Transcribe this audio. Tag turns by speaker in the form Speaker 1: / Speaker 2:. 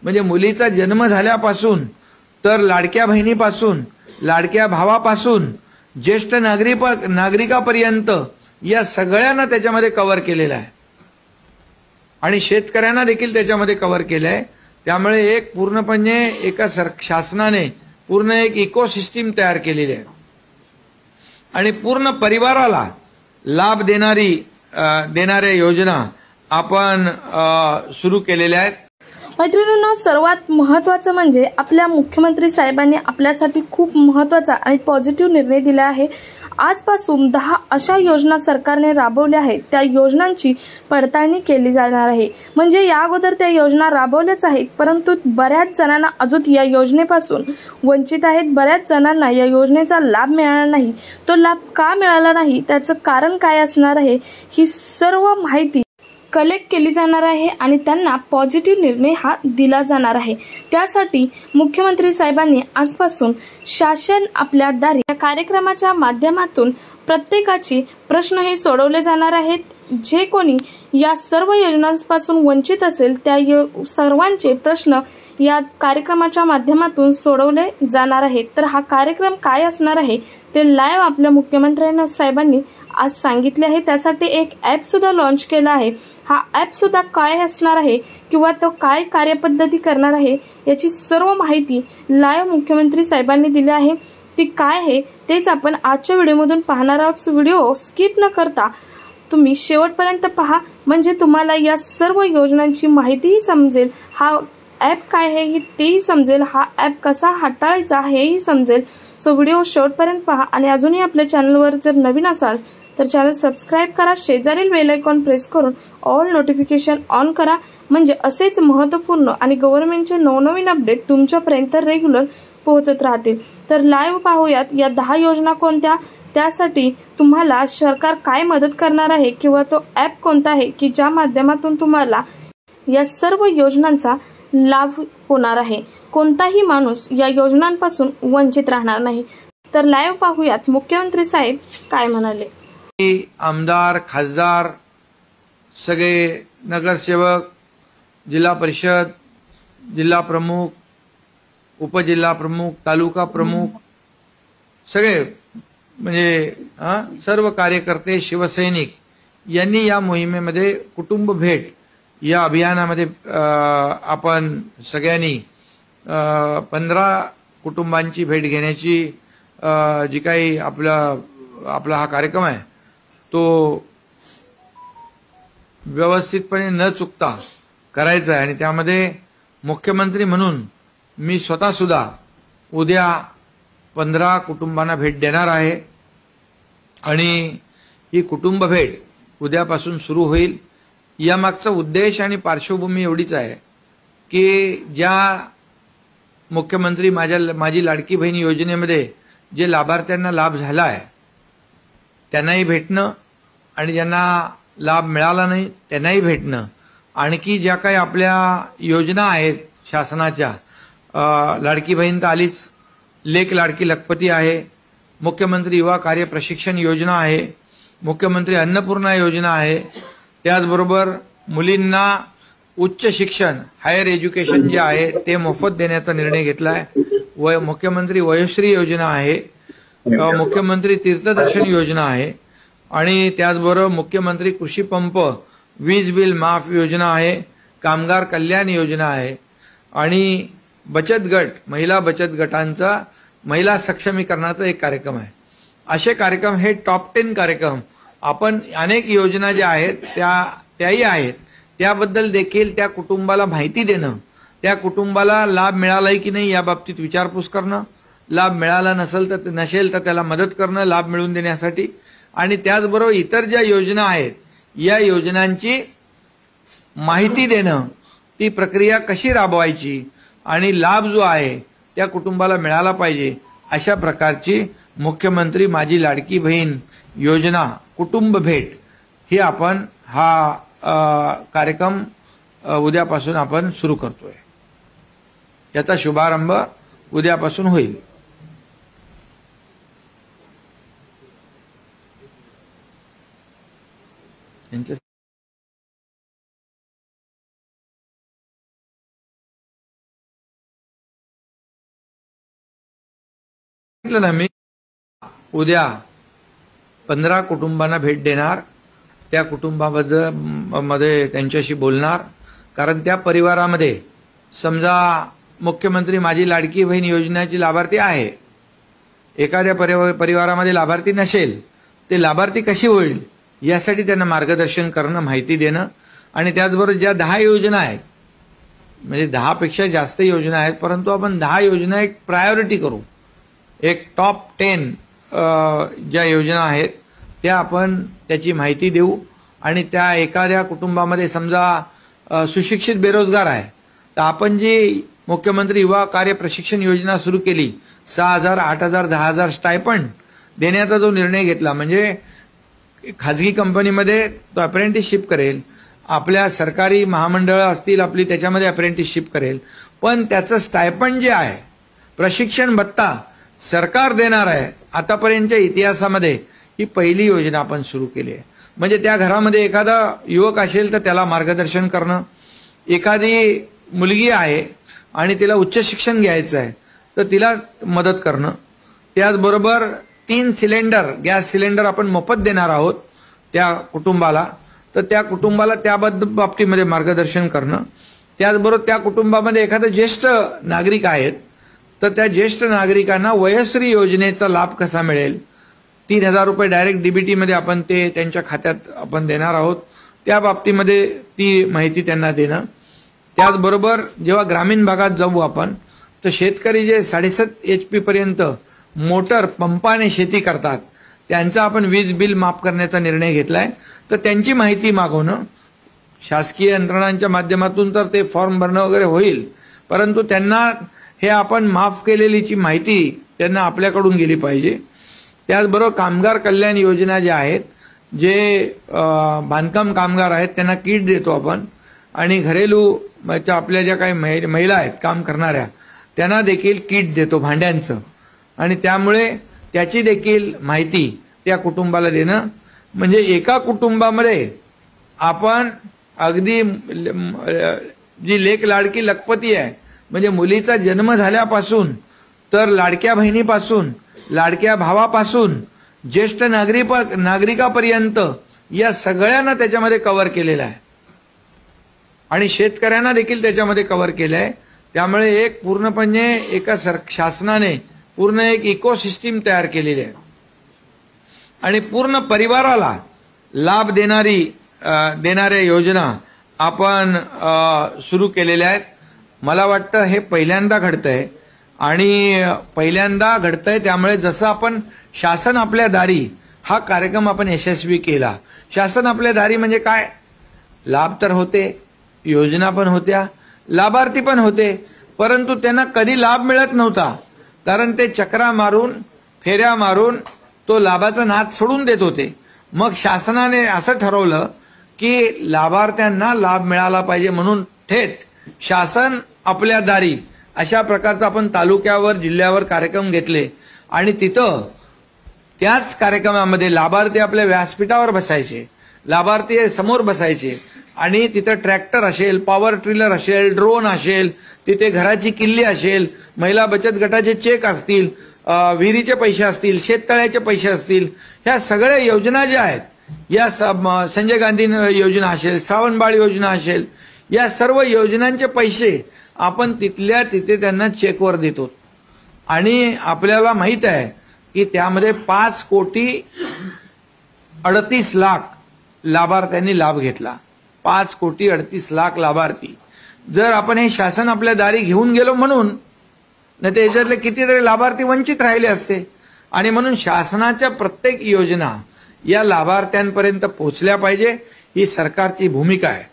Speaker 1: म्हणजे मुलीचा जन्म झाल्यापासून तर लाडक्या बहिणीपासून, लाडक्या भावापासून, ज्येष्ठ नागरिकापर्यंत या सगळ्यांना त्याच्यामध्ये कव्हर केलेलं आहे आणि शेतकऱ्यांना देखील त्याच्यामध्ये कव्हर केलं आहे। त्यामुळे एक पूर्णपणे एका शासनाने पूर्ण एक इकोसिस्टम तयार केलेली आहे आणि पूर्ण परिवाराला लाभ देणाऱ्या योजना आपण सुरू केलेल्या आहेत।
Speaker 2: मैत्रिणींनो, सर्वात महत्त्वाचं म्हणजे आपल्या मुख्यमंत्री साहेबांनी आपल्यासाठी खूप महत्त्वाचा आणि पॉझिटिव्ह निर्णय दिला आहे। आजपासून 10 अशा योजना सरकारने राबवल्या आहेत। त्या योजनांची पडताळणी केली जाणार आहे। म्हणजे या अगोदर त्या योजना राबवल्याच आहेत, परंतु बऱ्याच जणांना अजून या योजनेपासून वंचित आहेत। बऱ्याच जणांना या योजनेचा लाभ मिळाला नाही। तो लाभ का मिळाला नाही, त्याचं कारण काय असणार आहे, ही सर्व माहिती कलेक्ट केली जाणार आहे आणि त्यांना पॉझिटिव्ह निर्णय हा दिला जाणार आहे। त्यासाठी मुख्यमंत्री साहेबांनी आजपासून शासन आपल्या दारी या कार्यक्रमाच्या माध्यमातून प्रत्येकाची प्रश्न हे सोडवले जाणार आहेत। जे कोणी या सर्व योजनांपासून वंचित असेल त्या सर्वांचे प्रश्न या कार्यक्रमाच्या माध्यमातून सोडवले जाणार आहेत। तर हा कार्यक्रम काय असणार आहे ते लाईव्ह आपल्या मुख्यमंत्री साहेबांनी आज सांगितले आहे। त्यासाठी एक ॲप सुद्धा लॉन्च केला आहे। हा ॲप सुद्धा काय असणार आहे किंवा तो काय कार्यपद्धती करणार आहे याची सर्व माहिती लाईव्ह मुख्यमंत्री साहेबांनी दिली आहे। ती काय आहे तेच आपण आजच्या व्हिडिओमधून पाहणार आहोत। व्हिडिओ स्किप न करता तुम्ही शेवटपर्यंत पहा, म्हणजे तुम्हाला या सर्व योजनांची माहितीही समजेल, हा ॲप काय आहे तेही समजेल, हा ॲप कसा हाताळायचा हेही समजेल। सो व्हिडिओ शेवटपर्यंत पहा आणि अजूनही आपल्या चॅनलवर जर नवीन असाल तर चॅनल सबस्क्राईब करा, शेजारील बेल आयकॉन प्रेस करून ऑल नोटिफिकेशन ऑन करा, म्हणजे असेच महत्त्वपूर्ण आणि गव्हर्नमेंटचे नवनवीन अपडेट तुमच्यापर्यंत रेग्युलर पोहोचत राहतील। तर लाईव्ह पाहूयात या 10 योजना कोणत्या, त्यासाठी तुम्हाला सरकार काय मदत करणार आहे किंवा तो ॲप कोणता आहे की ज्या माध्यमातून तुम्हाला या सर्व योजनांचा लाभ होणार आहे। कोणताही माणूस या योजनांपासून वंचित राहणार नाही। तर लाईव्ह पाहूयात मुख्यमंत्री साहेब काय म्हणाले।
Speaker 1: आमदार, खासदार, सगळे नगरसेवक, जिल्हा परिषद, जिल्हा प्रमुख, उपजिल्हा प्रमुख, तालुका प्रमुख, सगळे म्हणजे सर्व कार्यकर्ते, शिवसैनिक यांनी या मोहिमेमध्ये कुटुंब भेट या अभियानामध्ये आपण सगळ्यांनी 15 कुटुंबांची भेट घेण्याची जी काही आपला हा कार्यक्रम आहे तो व्यवस्थितपणे न चुकता करायचा आहे। आणि त्यामध्ये मुख्यमंत्री म्हणून मी स्वतः सुद्धा उद्या 15 कुटुंबांना भेट देणार आहे आणि ही कुटुंब भेट उद्यापासून सुरू होईल। यामागचा उद्देश आणि पार्श्वभूमी एवढीच आहे की ज्या मुख्यमंत्री माझी लाडकी बहीण योजनेमध्ये जे लाभार्थ्यांना लाभ झाला आहे त्यांनाही भेटणं आणि ज्यांना लाभ मिळाला नाही त्यांनाही भेटणं, आणखी ज्या काही आपल्या योजना आहेत शासनाच्या, लाडकी बहीण तर आलीच, लेक लाडकी लखपती आहे, मुख्यमंत्री युवा कार्य प्रशिक्षण योजना आहे, मुख्यमंत्री अन्नपूर्णा योजना आहे, त्याचबरोबर मुलींना उच्च शिक्षण हायर एज्युकेशन जे आहे ते मोफत देण्याचा निर्णय घेतला आहे। मुख्यमंत्री वयोश्री योजना आहे, मुख्यमंत्री तीर्थदर्शन योजना आहे आणि त्याचबरोबर मुख्यमंत्री कृषी पंप वीज बिल माफ योजना आहे, कामगार कल्याण योजना आहे आणि बचत गट, महिला बचत गटांचा महिला सक्षमीकरणाचा एक कार्यक्रम आहे। असे कार्यक्रम हे टॉप 10 कार्यक्रम आपण अनेक योजना ज्या आहेत त्याही आहेत, त्याबद्दल देखील त्या कुटुंबाला माहिती देणं, त्या कुटुंबाला लाभ मिळालाय की नाही याबाबतीत विचारपूस करणं, लाभ मिळाला नसेल तर त्याला मदत करणं लाभ मिळवून देण्यासाठी, आणि त्याचबरोबर इतर ज्या योजना आहेत या योजनांची माहिती देणं, ती प्रक्रिया कशी राबवायची आणि लाभ जो आहे त्या कुटुंबाला मिळाला पाहिजे, अशा प्रकारची मुख्यमंत्री माझी लाडकी बहीण योजना कुटुंब भेट ही आपण हा कार्यक्रम उद्यापासून आपण सुरू करतोय। याचा शुभारंभ उद्यापासून होईल। म्हटलं ना मी उद्या 15 कुटुंबांना भेट देणार, त्या कुटुंबाबद्दल मध्ये त्यांच्याशी बोलणार. कारण त्या परिवारामध्ये समजा मुख्यमंत्री माझी लाडकी बहीण योजनेची लाभार्थी आहे, एखाद्या परिवारामध्ये लाभार्थी नसेल, ते लाभार्थी कशी होईल यासाठी त्यांना मार्गदर्शन करणं, माहिती देणं. आणि त्याचबरोबर ज्या 10 योजना आहेत, म्हणजे 10 पेक्षा जास्त योजना आहेत, परंतु आपण 10 योजना एक प्रायोरिटी करू, एक टॉप 10 ज्या योजना आहेत त्या आपण त्याची माहिती देऊ. आणि त्या एखाद्या कुटुंबामध्ये समजा सुशिक्षित बेरोजगार आहे, तर आपण जी मुख्यमंत्री युवा कार्य प्रशिक्षण योजना सुरू केली, 6,000, 8,000, 10,000 स्टायपंड देण्याचा जो निर्णय घेतला, म्हणजे खाजगी कंपनीमध्ये तो अप्रेंटिसशिप करेल, आपल्या सरकारी महामंडळं असतील आपली त्याच्यामध्ये अप्रेंटिसशिप करेल, पण त्याचं स्टायपंड जे आहे, प्रशिक्षण भत्ता सरकार देणार आहे. आतापर्यंतच्या इतिहासामध्ये ही पहिली योजना आपण सुरू केली आहे. म्हणजे त्या घरामध्ये एखादा युवक असेल तर त्याला मार्गदर्शन करणं, एखादी मुलगी आहे आणि तिला उच्च शिक्षण घ्यायचं आहे तर तिला मदत करणं. त्याचबरोबर 3 सिलेंडर गॅस सिलेंडर आपण मोफत देणार आहोत त्या कुटुंबाला, तर त्या कुटुंबाला त्या बाबतीमध्ये मार्गदर्शन करणं. त्याचबरोबर त्या कुटुंबामध्ये एखादं ज्येष्ठ नागरिक आहेत तर त्या ज्येष्ठ नागरिकांना वयश्री योजनेचा लाभ कसा मिळेल, 3,000 रुपये डायरेक्ट डीबीटीमध्ये आपण ते त्यांच्या खात्यात आपण देणार आहोत, त्या बाबतीमध्ये ती माहिती त्यांना देणं. त्याचबरोबर जेव्हा ग्रामीण भागात जाऊ आपण, तर शेतकरी जे 7.5 HP पर्यंत मोटर पंपाने शेती करतात, त्यांचं आपण वीज बिल माफ करण्याचा निर्णय घेतलाय, तर त्यांची माहिती मागवणं. शासकीय यंत्रणांच्या माध्यमातून तर ते फॉर्म भरणं वगैरे होईल, परंतु त्यांना हे आपण माफ केलेलीची माहिती त्यांना आपल्याकडून गेली पाहिजे. त्याचबरोबर कामगार कल्याण योजना ज्या आहेत, जे बांधकाम कामगार आहेत त्यांना किट देतो आपण, आणि घरेलू आपल्या ज्या काही महिला आहेत काम करणाऱ्या त्यांना देखील किट देतो भांड्यांचं, आणि त्यामुळे त्याची देखील माहिती त्या कुटुंबाला देणं. म्हणजे एका कुटुंबामध्ये आपण अगदी जी लेक लाडकी लखपती आहे, म्हणजे मुलीचा जन्म झाल्यापासून तर लाडक्या बहिणीपासून, लाडक्या भावापासून, ज्येष्ठ नागरिकापर्यंत या सगळ्यांना त्याच्यामध्ये कव्हर केलेलं आहे, आणि शेतकऱ्यांना देखील त्याच्यामध्ये कव्हर केलं आहे. त्यामुळे एक पूर्णपणे एका शासनाने पूर्ण एक इकोसिस्टीम तयार केलेली आहे, आणि पूर्ण परिवाराला लाभ देणाऱ्या योजना आपण सुरू केलेल्या आहेत. मला वाटतं हे पहिल्यांदा घडतंय, आणि पहिल्यांदा घडतंय. त्यामुळे जसं आपण शासन आपल्या दारी हा कार्यक्रम आपण यशस्वी केला. शासन आपल्या दारी म्हणजे काय, लाभ तर होते, योजना पण होत्या, लाभार्थी पण होते, परंतु त्यांना कधी लाभ मिळत नव्हता, कारण ते चक्रा मारून, फेऱ्या मारून तो लाभाचा नाद सोडून देत होते. मग शासनाने असं ठरवलं की लाभार्थ्यांना लाभ मिळाला पाहिजे, म्हणून थेट शासन आपल्या दारी अशा प्रकारचा आपण तालुक्यावर, जिल्ह्यावर कार्यक्रम घेतले, आणि तिथं त्याच कार्यक्रमामध्ये लाभार्थी आपल्या व्यासपीठावर बसायचे, लाभार्थी समोर बसायचे, आणि तिथं ट्रॅक्टर असेल, पॉवर ट्रिलर असेल, ड्रोन असेल, तिथे घराची किल्ली असेल, महिला बचत गटाचे चेक असतील, विहिरीचे पैसे असतील, शेततळ्याचे पैसे असतील, ह्या सगळ्या योजना ज्या आहेत, या संजय गांधी योजना असेल, श्रावणबाळ योजना असेल, या सर्व योजनांचे पैसे आपण तिथल्या तिथे त्यांना चेकवर देतो. आणि आपल्याला माहित आहे की त्यामध्ये 5,38,00,000 लाभार्थ्यांनी लाभ घेतला. 5,38,00,000 लाभार्थी. जर आपण हे शासन आपल्या दारी घेऊन गेलो म्हणून, नाही तर याच्यातले कितीतरी लाभार्थी वंचित राहिले असते. आणि म्हणून शासनाच्या प्रत्येक योजना या लाभार्थ्यांपर्यंत पोहोचल्या पाहिजे, ही सरकारची भूमिका आहे.